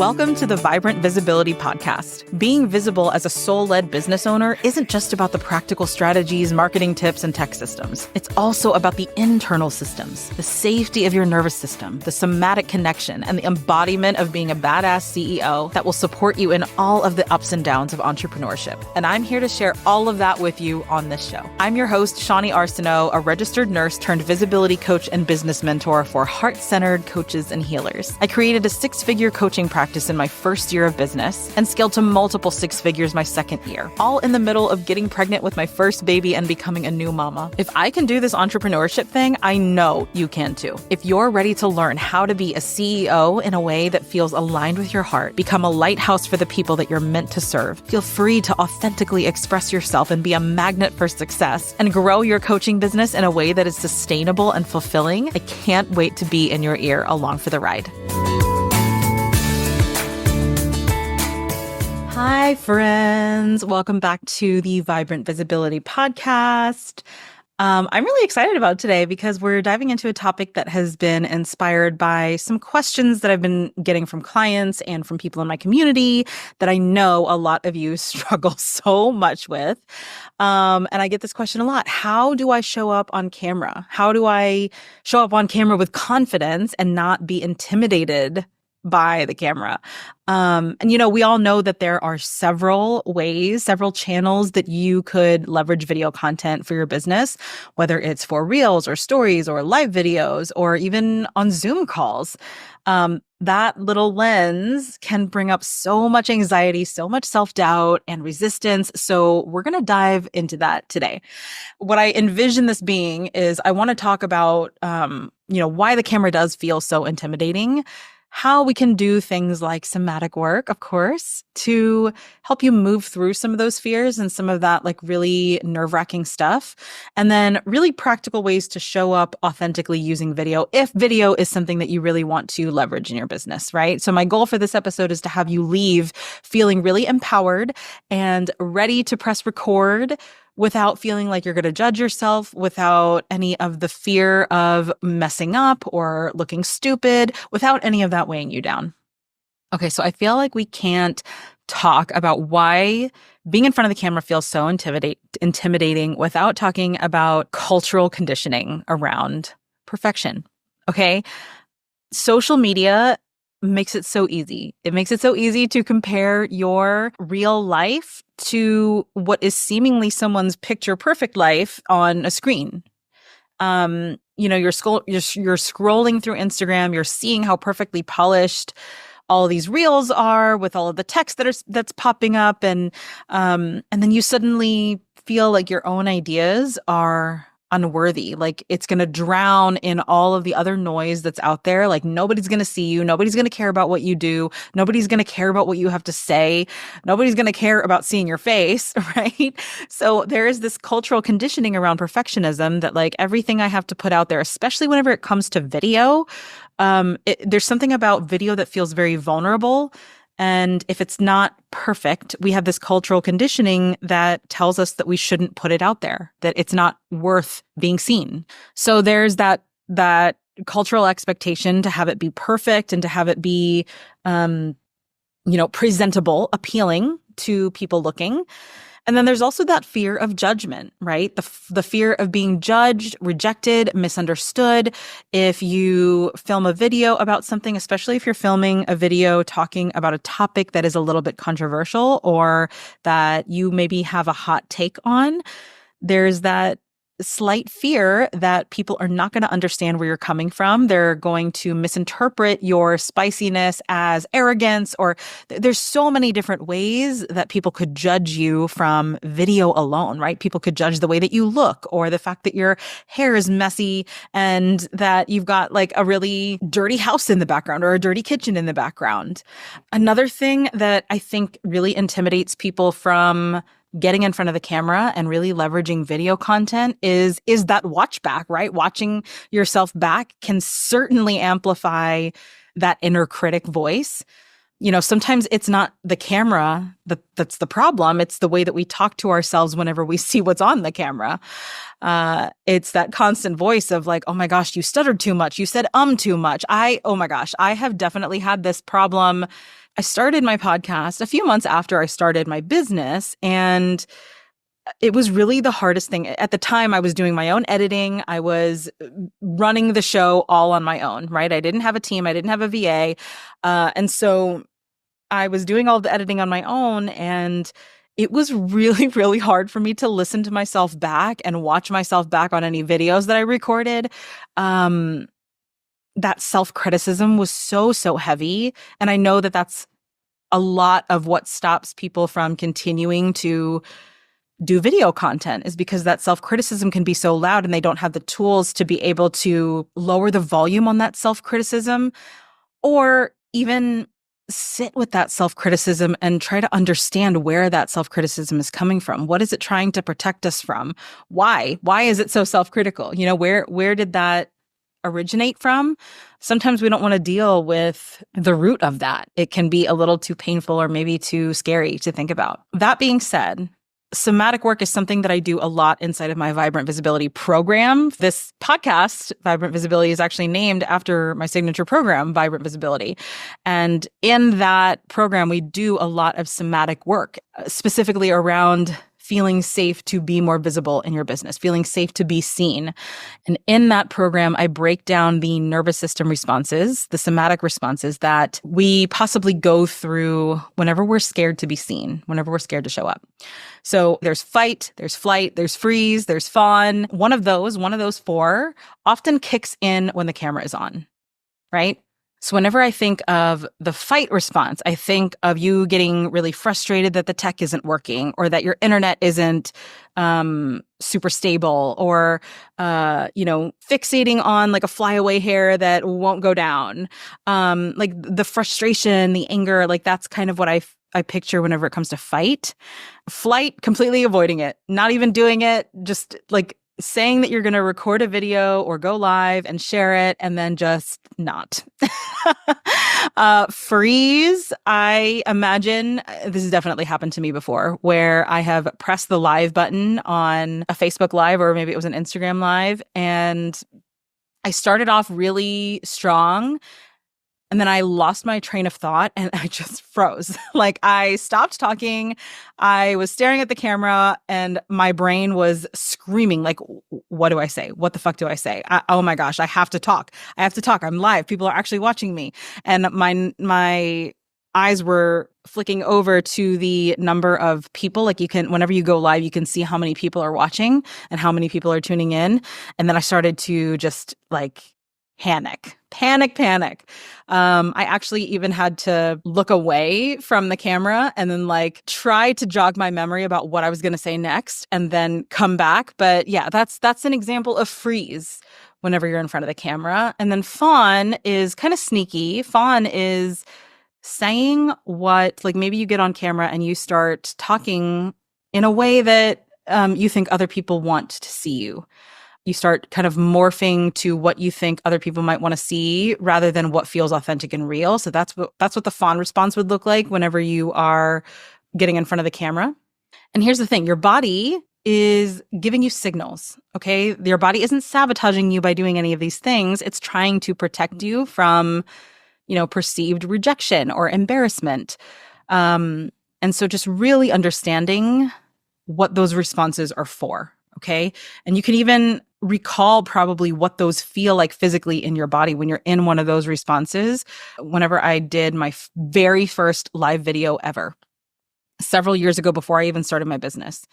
Welcome to the Vibrant Visibility Podcast. Being visible as a soul-led business owner isn't just about the practical strategies, marketing tips, and tech systems. It's also about the internal systems, the safety of your nervous system, the somatic connection, and the embodiment of being a badass CEO that will support you in all of the ups and downs of entrepreneurship. And I'm here to share all of that with you on this show. I'm your host, Shawnee Arsenault, a registered nurse turned visibility coach and business mentor for heart-centered coaches and healers. I created a six-figure coaching practice in my first year of business and scaled to multiple six figures my second year, all in the middle of getting pregnant with my first baby and becoming a new mama. If I can do this entrepreneurship thing, I know you can too. If you're ready to learn how to be a CEO in a way that feels aligned with your heart, become a lighthouse for the people that you're meant to serve, feel free to authentically express yourself and be a magnet for success, and grow your coaching business in a way that is sustainable and fulfilling, I can't wait to be in your ear along for the ride. Hi, friends. Welcome back to the Vibrant Visibility Podcast. I'm really excited about today because we're diving into a topic that has been inspired by some questions that I've been getting from clients and from people in my community that I know a lot of you struggle so much with. And I get this question a lot. How do I show up on camera? How do I show up on camera with confidence and not be intimidated by the camera? We all know that there are several ways, several channels that you could leverage video content for your business, whether it's for reels or stories or live videos or even on Zoom calls. That little lens can bring up so much anxiety, so much self-doubt and resistance. So we're going to dive into that today. What I envision this being is I want to talk about, why the camera does feel so intimidating, how we can do things like somatic work, of course, to help you move through some of those fears and some of that like really nerve-wracking stuff. And then really practical ways to show up authentically using video, if video is something that you really want to leverage in your business, right? So my goal for this episode is to have you leave feeling really empowered and ready to press record without feeling like you're going to judge yourself, without any of the fear of messing up or looking stupid, without any of that weighing you down. Okay, so I feel like we can't talk about why being in front of the camera feels so intimidating without talking about cultural conditioning around perfection. Okay, social media makes it so easy. It makes it so easy to compare your real life to what is seemingly someone's picture perfect life on a screen. You're scrolling through Instagram, you're seeing how perfectly polished all these reels are with all of the text that's popping up, and then you suddenly feel like your own ideas are unworthy. Like it's going to drown in all of the other noise that's out there. Like nobody's going to see you. Nobody's going to care about what you do. Nobody's going to care about what you have to say. Nobody's going to care about seeing your face, right? So there is this cultural conditioning around perfectionism that like everything I have to put out there, especially whenever it comes to video, there's something about video that feels very vulnerable. And if it's not perfect, we have this cultural conditioning that tells us that we shouldn't put it out there, that it's not worth being seen. So there's that cultural expectation to have it be perfect and to have it be, presentable, appealing to people looking. And then there's also that fear of judgment, right? The fear of being judged, rejected, misunderstood. If you film a video about something, especially if you're filming a video talking about a topic that is a little bit controversial or that you maybe have a hot take on, there's that slight fear that people are not going to understand where you're coming from. They're going to misinterpret your spiciness as arrogance, or there's so many different ways that people could judge you from video alone, right? People could judge the way that you look or the fact that your hair is messy and that you've got like a really dirty house in the background or a dirty kitchen in the background. Another thing that I think really intimidates people from getting in front of the camera and really leveraging video content is that watch back, right? Watching yourself back can certainly amplify that inner critic voice. Sometimes it's not the camera that's the problem. It's the way that we talk to ourselves whenever we see what's on the camera. It's that constant voice of like, oh my gosh, you stuttered too much. You said too much. Oh my gosh, I have definitely had this problem. I started my podcast a few months after I started my business, and it was really the hardest thing. At the time, I was doing my own editing. I was running the show all on my own, right? I didn't have a team. I didn't have a VA. And so I was doing all the editing on my own, and it was really, really hard for me to listen to myself back and watch myself back on any videos that I recorded. That self-criticism was so heavy. And I know that that's a lot of what stops people from continuing to do video content, is because that self-criticism can be so loud and they don't have the tools to be able to lower the volume on that self-criticism, or even sit with that self-criticism and try to understand where that self-criticism is coming from. What is it trying to protect us from? Why is it so self-critical? Where did that originate from? Sometimes we don't want to deal with the root of that. It can be a little too painful or maybe too scary to think about. That being said, somatic work is something that I do a lot inside of my Vibrant Visibility program. This podcast, Vibrant Visibility, is actually named after my signature program, Vibrant Visibility. And in that program, we do a lot of somatic work, specifically around feeling safe to be more visible in your business, feeling safe to be seen. And in that program, I break down the nervous system responses, the somatic responses that we possibly go through whenever we're scared to be seen, whenever we're scared to show up. So there's fight, there's flight, there's freeze, there's fawn. One of those four often kicks in when the camera is on, right? So whenever I think of the fight response, I think of you getting really frustrated that the tech isn't working, or that your internet isn't super stable, or fixating on like a flyaway hair that won't go down. Like the frustration, the anger, like that's kind of what I picture whenever it comes to fight. Flight, completely avoiding it, not even doing it, just like saying that you're going to record a video or go live and share it, and then just not. Freeze. I imagine this has definitely happened to me before, where I have pressed the live button on a Facebook Live, or maybe it was an Instagram Live, and I started off really strong. And then I lost my train of thought and I just froze. Like I stopped talking. I was staring at the camera and my brain was screaming, like, what do I say? What the fuck do I say? Oh my gosh, I have to talk. I'm live. People are actually watching me. And my eyes were flicking over to the number of people. Like whenever you go live, you can see how many people are watching and how many people are tuning in. And then I started to just like panic. I actually even had to look away from the camera and then like try to jog my memory about what I was going to say next and then come back. But yeah, that's an example of freeze whenever you're in front of the camera. And then fawn is kind of sneaky. Fawn is saying what, like maybe you get on camera and you start talking in a way that you think other people want to see you. You start kind of morphing to what you think other people might want to see rather than what feels authentic and real. So that's what the fawn response would look like whenever you are getting in front of the camera. And here's the thing, your body is giving you signals, okay? Your body isn't sabotaging you by doing any of these things. It's trying to protect you from, perceived rejection or embarrassment. And so just really understanding what those responses are for, okay? And you can even recall probably what those feel like physically in your body when you're in one of those responses. Whenever I did my very first live video ever, several years ago before I even started my business,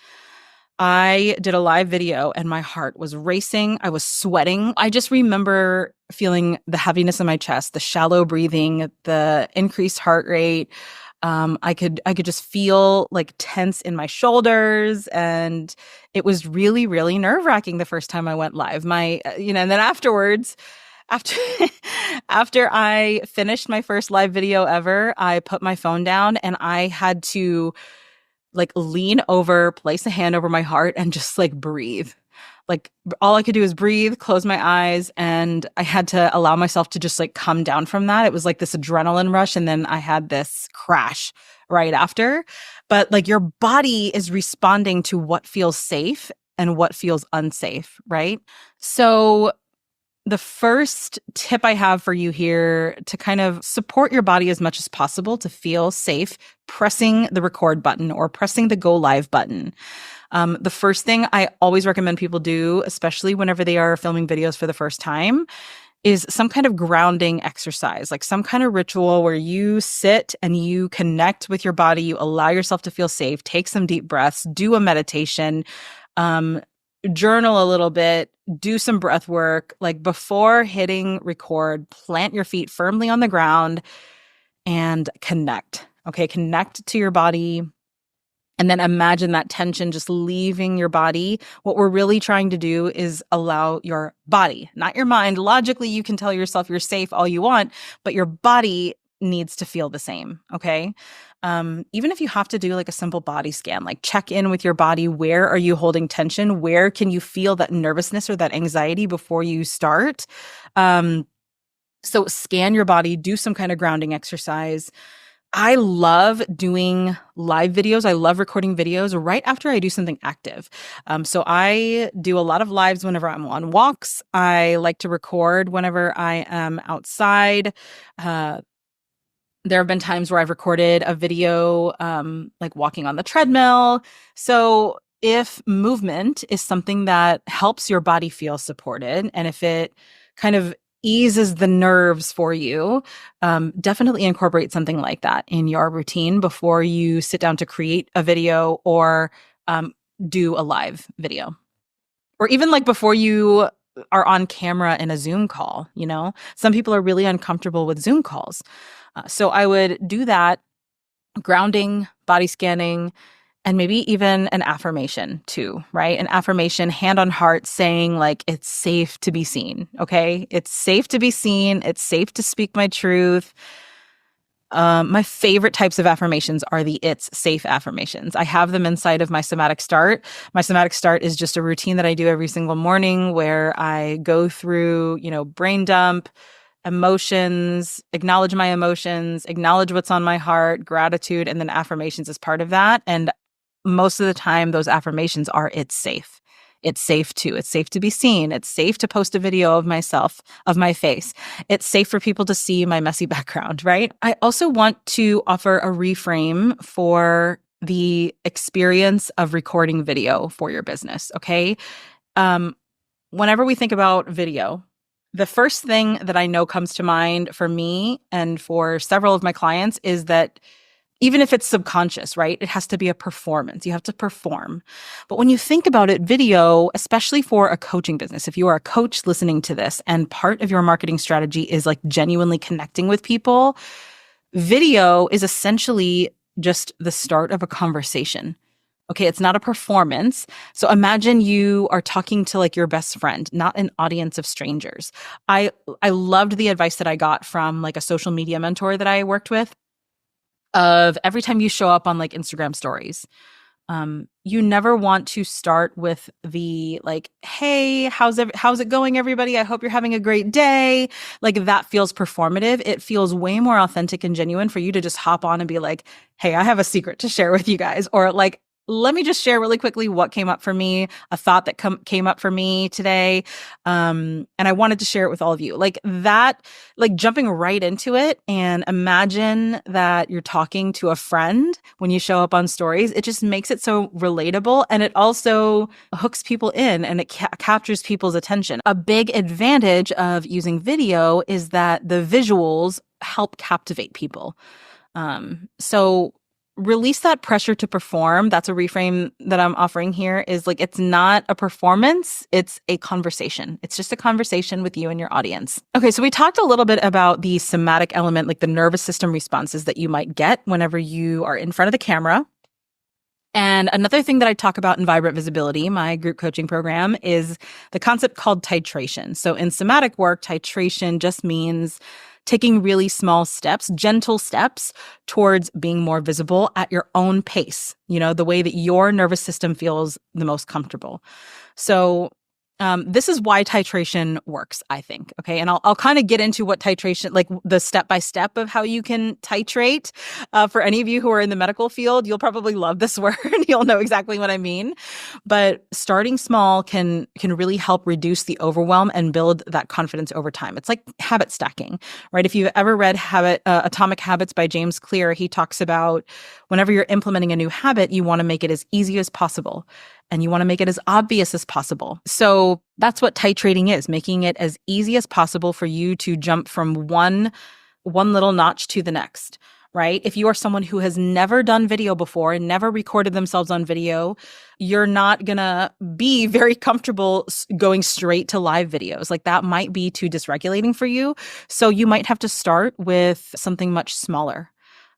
I did a live video and my heart was racing. I was sweating. I just remember feeling the heaviness in my chest, the shallow breathing, the increased heart rate. I could just feel like tense in my shoulders, and it was really, really nerve-wracking the first time I went live. And then afterwards, after I finished my first live video ever, I put my phone down and I had to like lean over, place a hand over my heart and just like breathe. like all I could do is breathe, close my eyes, and I had to allow myself to just like come down from that. It was like this adrenaline rush, and then I had this crash right after. But like your body is responding to what feels safe and what feels unsafe, right? So the first tip I have for you here to kind of support your body as much as possible to feel safe, pressing the record button or pressing the go live button. The first thing I always recommend people do, especially whenever they are filming videos for the first time, is some kind of grounding exercise, like some kind of ritual where you sit and you connect with your body, you allow yourself to feel safe, take some deep breaths, do a meditation, journal a little bit, do some breath work. Like before hitting record, plant your feet firmly on the ground and connect. Okay, connect to your body. And then imagine that tension just leaving your body. What we're really trying to do is allow your body, not your mind. Logically, you can tell yourself you're safe all you want, but your body needs to feel the same. Okay. Even if you have to do like a simple body scan, like check in with your body. Where are you holding tension? Where can you feel that nervousness or that anxiety before you start? So scan your body, do some kind of grounding exercise. I love doing live videos. I love recording videos right after I do something active. So I do a lot of lives whenever I'm on walks. I like to record whenever I am outside. There have been times where I've recorded a video, like walking on the treadmill. So if movement is something that helps your body feel supported, and if it kind of eases the nerves for you, definitely incorporate something like that in your routine before you sit down to create a video or do a live video. Or even like before you are on camera in a Zoom call, you know? Some people are really uncomfortable with Zoom calls. So I would do that, grounding, body scanning, and maybe even an affirmation too, right? An affirmation, hand on heart, saying like, it's safe to be seen, okay? It's safe to be seen. It's safe to speak my truth. My favorite types of affirmations are the it's safe affirmations. I have them inside of my somatic start. My somatic start is just a routine that I do every single morning where I go through, brain dump, emotions, acknowledge my emotions, acknowledge what's on my heart, gratitude, and then affirmations as part of that. And most of the time, those affirmations are it's safe. It's safe to be seen. It's safe to post a video of myself, of my face. It's safe for people to see my messy background, right? I also want to offer a reframe for the experience of recording video for your business, okay? Whenever we think about video, the first thing that I know comes to mind for me and for several of my clients is that even if it's subconscious, right? It has to be a performance. You have to perform. But when you think about it, video, especially for a coaching business, if you are a coach listening to this and part of your marketing strategy is like genuinely connecting with people, video is essentially just the start of a conversation. Okay, it's not a performance. So imagine you are talking to like your best friend, not an audience of strangers. I loved the advice that I got from like a social media mentor that I worked with of every time you show up on like Instagram stories, you never want to start with the like, hey, how's it going, everybody? I hope you're having a great day. Like that feels performative. It feels way more authentic and genuine for you to just hop on and be like, hey, I have a secret to share with you guys. Or like, let me just share really quickly what came up for me, a thought that came up for me today. And I wanted to share it with all of you. Like that, like jumping right into it, and imagine that you're talking to a friend when you show up on stories. It just makes it so relatable, and it also hooks people in, and it captures people's attention. A big advantage of using video is that the visuals help captivate people. So release that pressure to perform. That's a reframe that I'm offering here, is like, it's not a performance, it's a conversation. It's just a conversation with you and your audience. Okay, so we talked a little bit about the somatic element, like the nervous system responses that you might get whenever you are in front of the camera. And another thing that I talk about in Vibrant Visibility, my group coaching program, is the concept called titration. So in somatic work, titration just means taking really small steps, gentle steps towards being more visible at your own pace, the way that your nervous system feels the most comfortable. So This is why titration works, I think. Okay. And I'll kind of get into what titration, like the step by step of how you can titrate. For any of you who are in the medical field, you'll probably love this word. You'll know exactly what I mean. But starting small can really help reduce the overwhelm and build that confidence over time. It's like habit stacking, right? If you've ever read Atomic Habits by James Clear, he talks about whenever you're implementing a new habit, you want to make it as easy as possible. And you want to make it as obvious as possible. So that's what titrating is, making it as easy as possible for you to jump from one little notch to the next, right? If you are someone who has never done video before and never recorded themselves on video, you're not going to be very comfortable going straight to live videos. Like that might be too dysregulating for you. So you might have to start with something much smaller,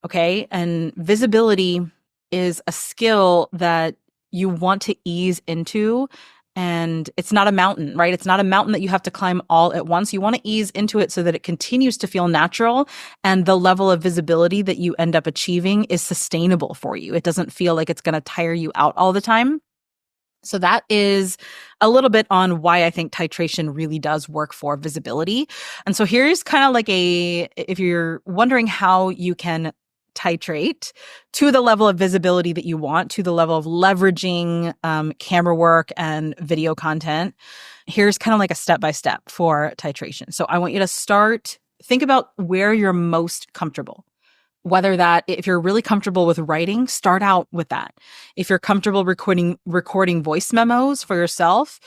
okay? And visibility is a skill that you want to ease into. And it's not a mountain, right? It's not a mountain that you have to climb all at once. You want to ease into it so that it continues to feel natural and the level of visibility that you end up achieving is sustainable for you. It doesn't feel like it's going to tire you out all the time. So that is a little bit on why I think titration really does work for visibility. And so here's kind of like if you're wondering how you can titrate to the level of visibility that you want, to the level of leveraging camera work and video content. Here's kind of like a step-by-step for titration. So I want you to think about where you're most comfortable. Whether that, if you're really comfortable with writing, start out with that. If you're comfortable recording voice memos for yourself,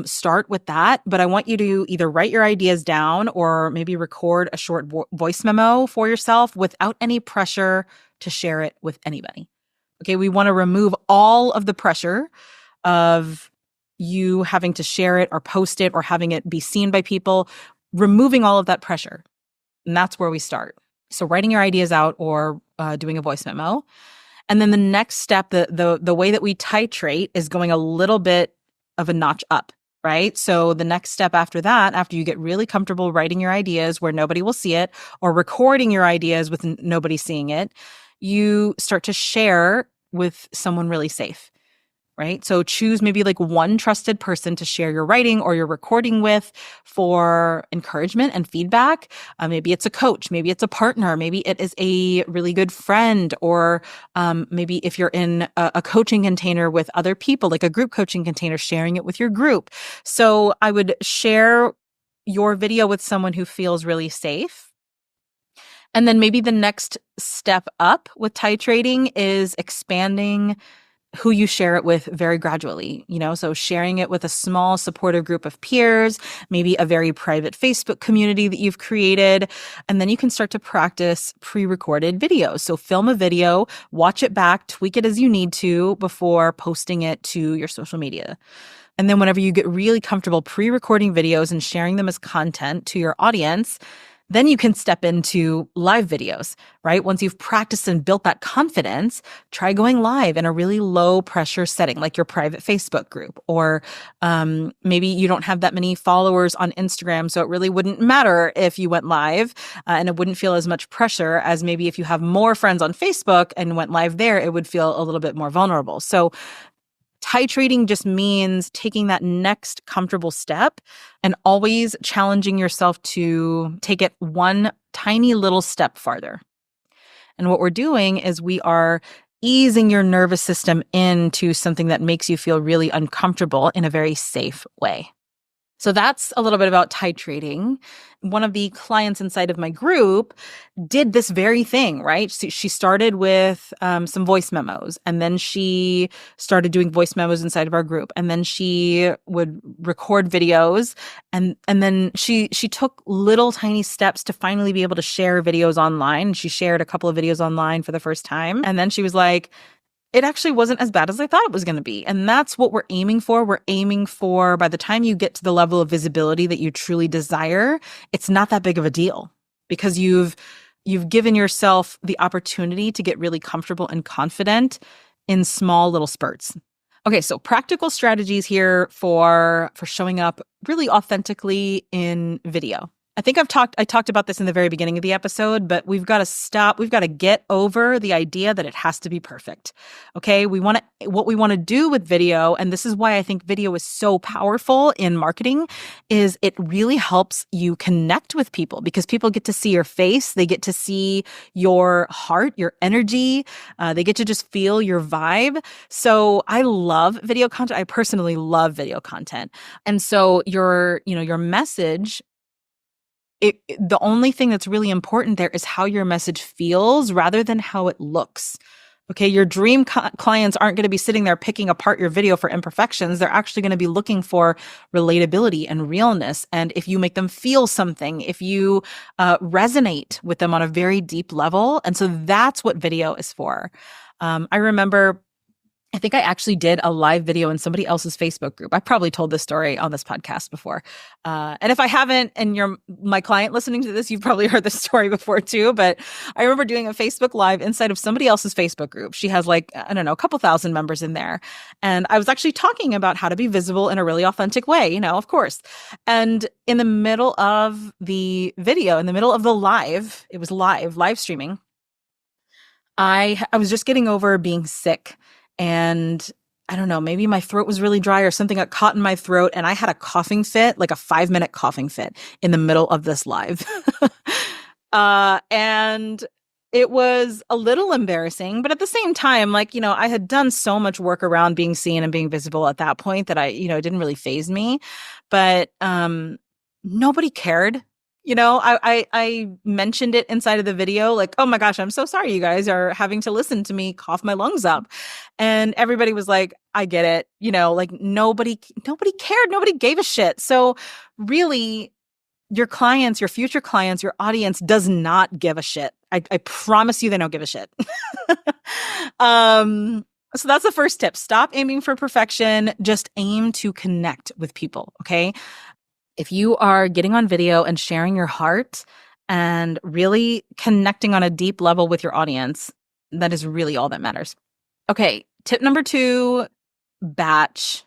start with that. But I want you to either write your ideas down or maybe record a short voice memo for yourself without any pressure to share it with anybody. Okay, we want to remove all of the pressure of you having to share it or post it or having it be seen by people, removing all of that pressure. And that's where we start. So writing your ideas out or doing a voice memo. And then the next step, the way that we titrate is going a little bit of a notch up, right? So the next step after that, after you get really comfortable writing your ideas where nobody will see it or recording your ideas with nobody seeing it, you start to share with someone really safe. Right? So choose maybe like one trusted person to share your writing or your recording with for encouragement and feedback. Maybe it's a coach, maybe it's a partner, maybe it is a really good friend, or maybe if you're in a coaching container with other people, like a group coaching container, sharing it with your group. So I would share your video with someone who feels really safe. And then maybe the next step up with titrating is expanding who you share it with very gradually, so sharing it with a small supportive group of peers, maybe a very private Facebook community that you've created. And then you can start to practice pre-recorded videos. So film a video, watch it back, tweak it as you need to before posting it to your social media. And then whenever you get really comfortable pre-recording videos and sharing them as content to your audience, then you can step into live videos, right? Once you've practiced and built that confidence, try going live in a really low pressure setting, like your private Facebook group, or maybe you don't have that many followers on Instagram, so it really wouldn't matter if you went live, and it wouldn't feel as much pressure as maybe if you have more friends on Facebook and went live there, it would feel a little bit more vulnerable. So titrating just means taking that next comfortable step and always challenging yourself to take it one tiny little step farther. And what we're doing is we are easing your nervous system into something that makes you feel really uncomfortable in a very safe way. So that's a little bit about titrating. One of the clients inside of my group did this very thing, right? She started with some voice memos, and then she started doing voice memos inside of our group, and then she would record videos, and then she took little tiny steps to finally be able to share videos online. She shared a couple of videos online for the first time, and then she was like, it actually wasn't as bad as I thought it was going to be. And that's what we're aiming for. We're aiming for, by the time you get to the level of visibility that you truly desire, it's not that big of a deal because you've given yourself the opportunity to get really comfortable and confident in small little spurts. Okay, so practical strategies here for showing up really authentically in video. I talked about this in the very beginning of the episode, but we've got to stop. We've got to get over the idea that it has to be perfect. Okay? What we want to do with video, and this is why I think video is so powerful in marketing, is it really helps you connect with people because people get to see your face, they get to see your heart, your energy, they get to just feel your vibe. So I love video content. I personally love video content. And so your message, the only thing that's really important there is how your message feels rather than how it looks. Okay, your dream clients aren't going to be sitting there picking apart your video for imperfections. They're actually going to be looking for relatability and realness. And if you make them feel something, if you resonate with them on a very deep level. And so that's what video is for. I remember, I think I actually did a live video in somebody else's Facebook group. I probably told this story on this podcast before. And if I haven't, and you're my client listening to this, you've probably heard this story before too. But I remember doing a Facebook Live inside of somebody else's Facebook group. She has like, I don't know, a couple thousand members in there. And I was actually talking about how to be visible in a really authentic way, of course. And in the middle of the video, in the middle of the live, it was live streaming, I was just getting over being sick. And I don't know, maybe my throat was really dry or something got caught in my throat. And I had a coughing fit, like a 5-minute coughing fit in the middle of this live. And it was a little embarrassing, but at the same time, I had done so much work around being seen and being visible at that point that it didn't really faze me. But nobody cared. I mentioned it inside of the video, like, oh my gosh, I'm so sorry you guys are having to listen to me cough my lungs up. And everybody was like, I get it. Nobody cared. Nobody gave a shit. So really, your clients, your future clients, your audience does not give a shit. I promise you they don't give a shit. So that's the first tip. Stop aiming for perfection. Just aim to connect with people. Okay. If you are getting on video and sharing your heart and really connecting on a deep level with your audience, that is really all that matters. Okay, tip number 2, batching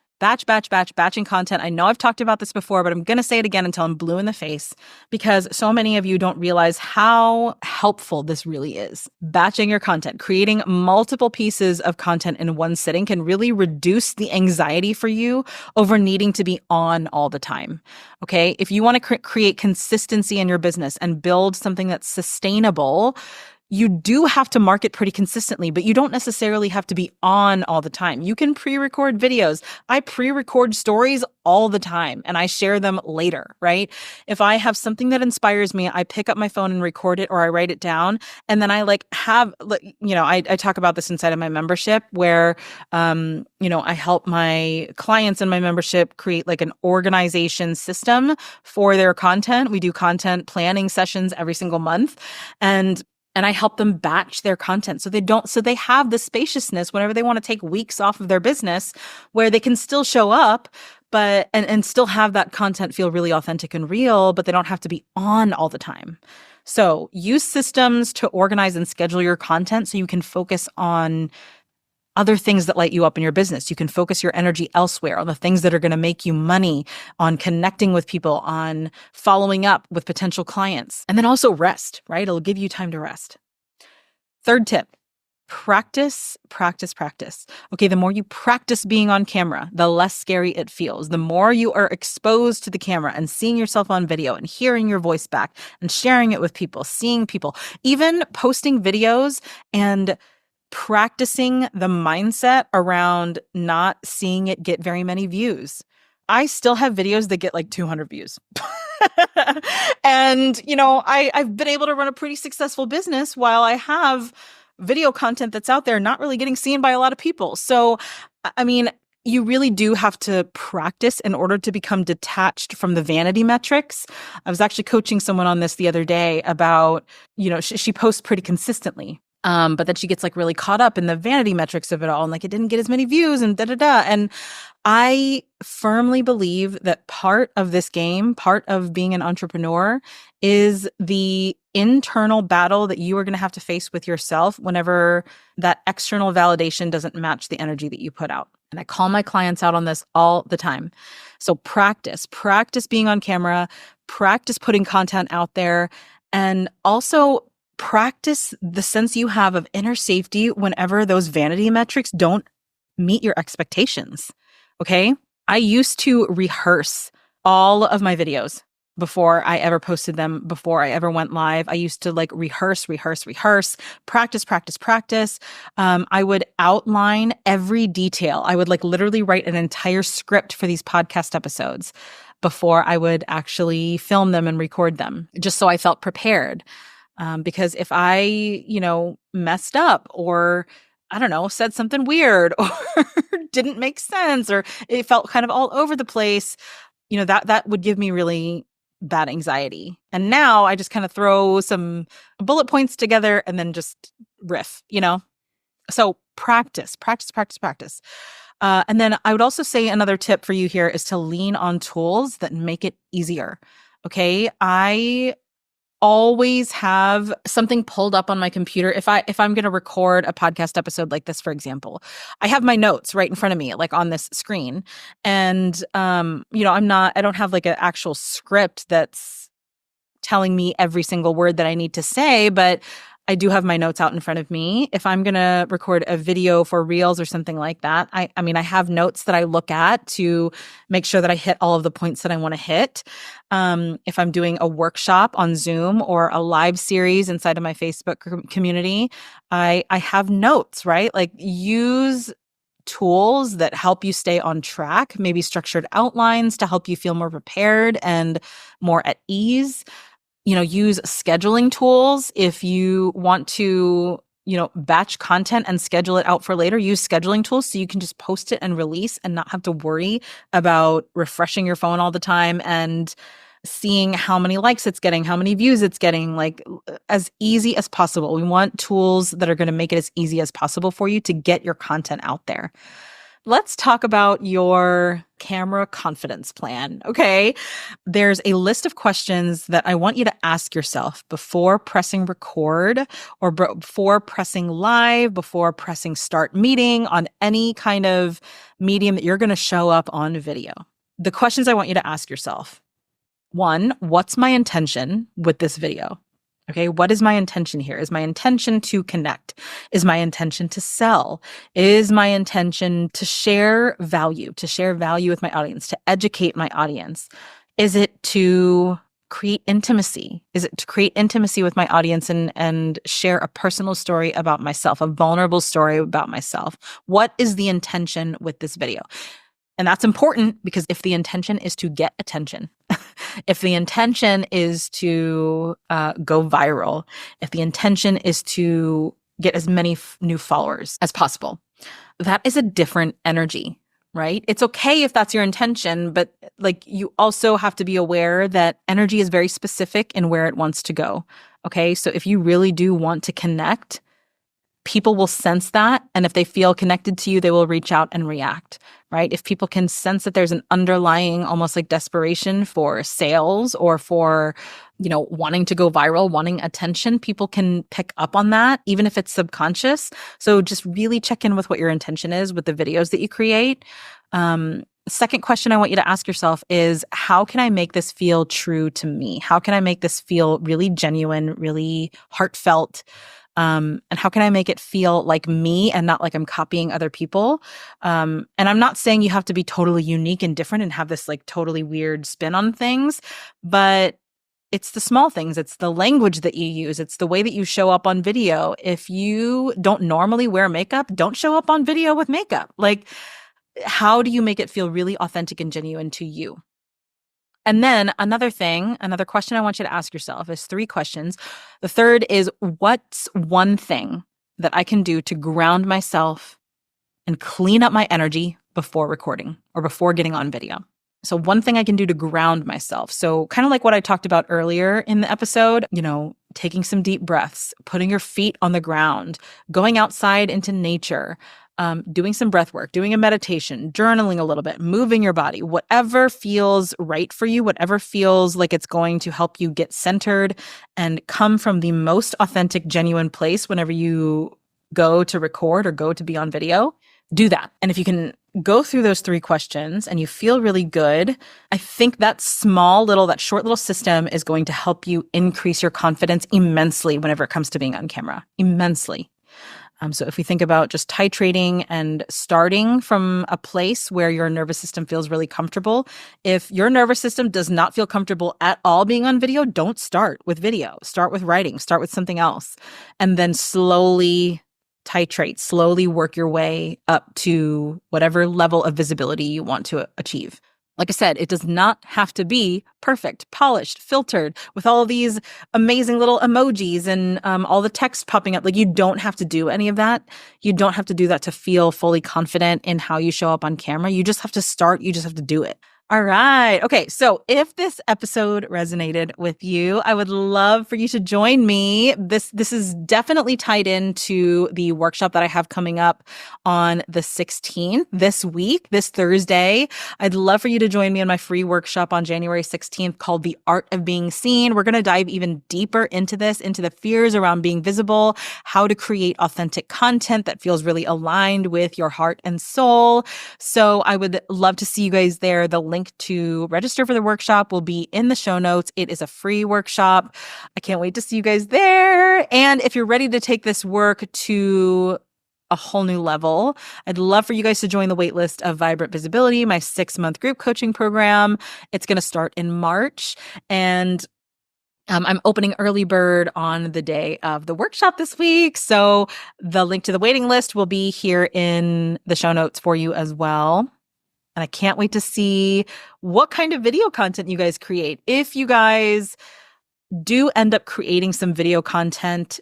content. I know I've talked about this before, but I'm going to say it again until I'm blue in the face because so many of you don't realize how helpful this really is. Batching your content, creating multiple pieces of content in one sitting can really reduce the anxiety for you over needing to be on all the time. Okay. If you want to create consistency in your business and build something that's sustainable, you do have to market pretty consistently, but you don't necessarily have to be on all the time. You can pre-record videos. I pre-record stories all the time and I share them later, right? If I have something that inspires me, I pick up my phone and record it or I write it down. And then I I talk about this inside of my membership where, I help my clients in my membership create like an organization system for their content. We do content planning sessions every single month. And I help them batch their content so they have the spaciousness whenever they want to take weeks off of their business where they can still show up, but and still have that content feel really authentic and real, but they don't have to be on all the time. So use systems to organize and schedule your content so you can focus on other things that light you up in your business. You can focus your energy elsewhere on the things that are going to make you money, on connecting with people, on following up with potential clients. And then also rest, right? It'll give you time to rest. Third tip, practice. Okay, the more you practice being on camera, the less scary it feels. The more you are exposed to the camera and seeing yourself on video and hearing your voice back and sharing it with people, seeing people, even posting videos and practicing the mindset around not seeing it get very many views. I still have videos that get like 200 views. And, I've been able to run a pretty successful business while I have video content that's out there not really getting seen by a lot of people. So, you really do have to practice in order to become detached from the vanity metrics. I was actually coaching someone on this the other day about, she posts pretty consistently. But then she gets like really caught up in the vanity metrics of it all and like it didn't get as many views and da da da. And I firmly believe that part of this game, part of being an entrepreneur, is the internal battle that you are going to have to face with yourself whenever that external validation doesn't match the energy that you put out. And I call my clients out on this all the time. So practice being on camera, practice putting content out there, and also practice the sense you have of inner safety whenever those vanity metrics don't meet your expectations. Okay. I used to rehearse all of my videos before I ever posted them, before I ever went live. I used to like rehearse, practice. I would outline every detail. I would like literally write an entire script for these podcast episodes before I would actually film them and record them, just so I felt prepared. Because if I, messed up or I don't know, said something weird or didn't make sense or it felt kind of all over the place, that would give me really bad anxiety. And now I just kind of throw some bullet points together and then just riff, So practice. And then I would also say another tip for you here is to lean on tools that make it easier. Okay. I always have something pulled up on my computer. If I'm going to record a podcast episode like this, for example, I have my notes right in front of me, like on this screen. And, I don't have like an actual script that's telling me every single word that I need to say, but I do have my notes out in front of me. If I'm going to record a video for Reels or something like that, I have notes that I look at to make sure that I hit all of the points that I want to hit. If I'm doing a workshop on Zoom or a live series inside of my Facebook community, I have notes, right? Like use tools that help you stay on track, maybe structured outlines to help you feel more prepared and more at ease. Use scheduling tools. If you want to, batch content and schedule it out for later, use scheduling tools so you can just post it and release and not have to worry about refreshing your phone all the time and seeing how many likes it's getting, how many views it's getting, like as easy as possible. We want tools that are going to make it as easy as possible for you to get your content out there. Let's talk about your camera confidence plan. Okay. There's a list of questions that I want you to ask yourself before pressing record or before pressing live, before pressing start meeting on any kind of medium that you're going to show up on video. The questions I want you to ask yourself. 1, what's my intention with this video? Okay, what is my intention here? Is my intention to connect? Is my intention to sell? Is my intention to share value with my audience, to educate my audience? Is it to create intimacy? Is it to create intimacy with my audience and share a personal story about myself, a vulnerable story about myself? What is the intention with this video? And that's important because if the intention is to get attention, if the intention is to go viral, if the intention is to get as many new followers as possible, that is a different energy, right? It's okay if that's your intention, but like you also have to be aware that energy is very specific in where it wants to go. Okay. So if you really do want to connect, people will sense that. And if they feel connected to you, they will reach out and react, right? If people can sense that there's an underlying almost like desperation for sales or for, wanting to go viral, wanting attention, people can pick up on that, even if it's subconscious. So just really check in with what your intention is with the videos that you create. Second question I want you to ask yourself is, how can I make this feel true to me? How can I make this feel really genuine, really heartfelt? And how can I make it feel like me and not like I'm copying other people? And I'm not saying you have to be totally unique and different and have this like totally weird spin on things, but it's the small things. It's the language that you use. It's the way that you show up on video. If you don't normally wear makeup, don't show up on video with makeup. Like, how do you make it feel really authentic and genuine to you? And then another question I want you to ask yourself is 3 questions. The third is, what's one thing that I can do to ground myself and clean up my energy before recording or before getting on video? So one thing I can do to ground myself. So kind of like what I talked about earlier in the episode, taking some deep breaths, putting your feet on the ground, going outside into nature, doing some breath work, doing a meditation, journaling a little bit, moving your body, whatever feels right for you, whatever feels like it's going to help you get centered and come from the most authentic, genuine place whenever you go to record or go to be on video, do that. And if you can go through those 3 questions and you feel really good, I think that short little system is going to help you increase your confidence immensely whenever it comes to being on camera, immensely. So if we think about just titrating and starting from a place where your nervous system feels really comfortable, if your nervous system does not feel comfortable at all being on video, don't start with video. Start with writing, start with something else, and then slowly titrate, slowly work your way up to whatever level of visibility you want to achieve. Like I said, it does not have to be perfect, polished, filtered with all these amazing little emojis and all the text popping up. Like, you don't have to do any of that. You don't have to do that to feel fully confident in how you show up on camera. You just have to start. You just have to do it. All right. Okay. So if this episode resonated with you, I would love for you to join me. This is definitely tied into the workshop that I have coming up on the 16th this week, this Thursday. I'd love for you to join me on my free workshop on January 16th called The Art of Being Seen. We're going to dive even deeper into this, into the fears around being visible, how to create authentic content that feels really aligned with your heart and soul. So I would love to see you guys there. The link to register for the workshop will be in the show notes. It is a free workshop. I can't wait to see you guys there. And if you're ready to take this work to a whole new level, I'd love for you guys to join the waitlist of Vibrant Visibility, my 6-month group coaching program. It's going to start in March. And I'm opening early bird on the day of the workshop this week. So the link to the waiting list will be here in the show notes for you as well. And I can't wait to see what kind of video content you guys create. If you guys do end up creating some video content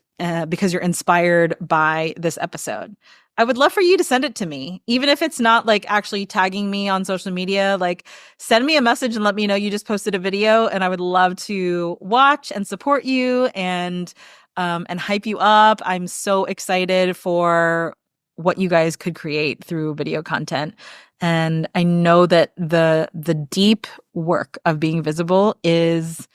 because you're inspired by this episode, I would love for you to send it to me. Even if it's not like actually tagging me on social media, like send me a message and let me know you just posted a video, and I would love to watch and support you and hype you up. I'm so excited for what you guys could create through video content. And I know that the deep work of being visible isn't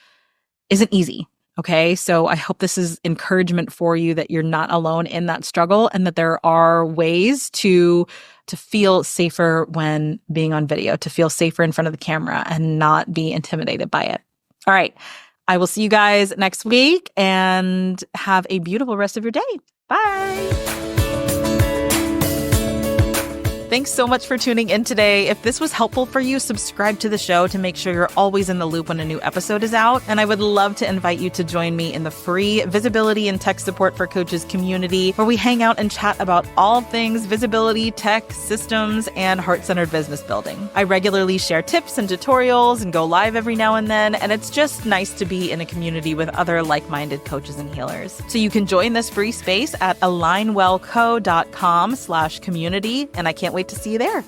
easy. Okay. So I hope this is encouragement for you that you're not alone in that struggle, and that there are ways to feel safer when being on video, to feel safer in front of the camera and not be intimidated by it. All right. I will see you guys next week, and have a beautiful rest of your day. Bye. Thanks so much for tuning in today. If this was helpful for you, subscribe to the show to make sure you're always in the loop when a new episode is out. And I would love to invite you to join me in the free Visibility and Tech Support for Coaches community, where we hang out and chat about all things visibility, tech, systems, and heart-centered business building. I regularly share tips and tutorials and go live every now and then, and it's just nice to be in a community with other like-minded coaches and healers. So you can join this free space at alignwellco.com/community, and I can't wait to see you there.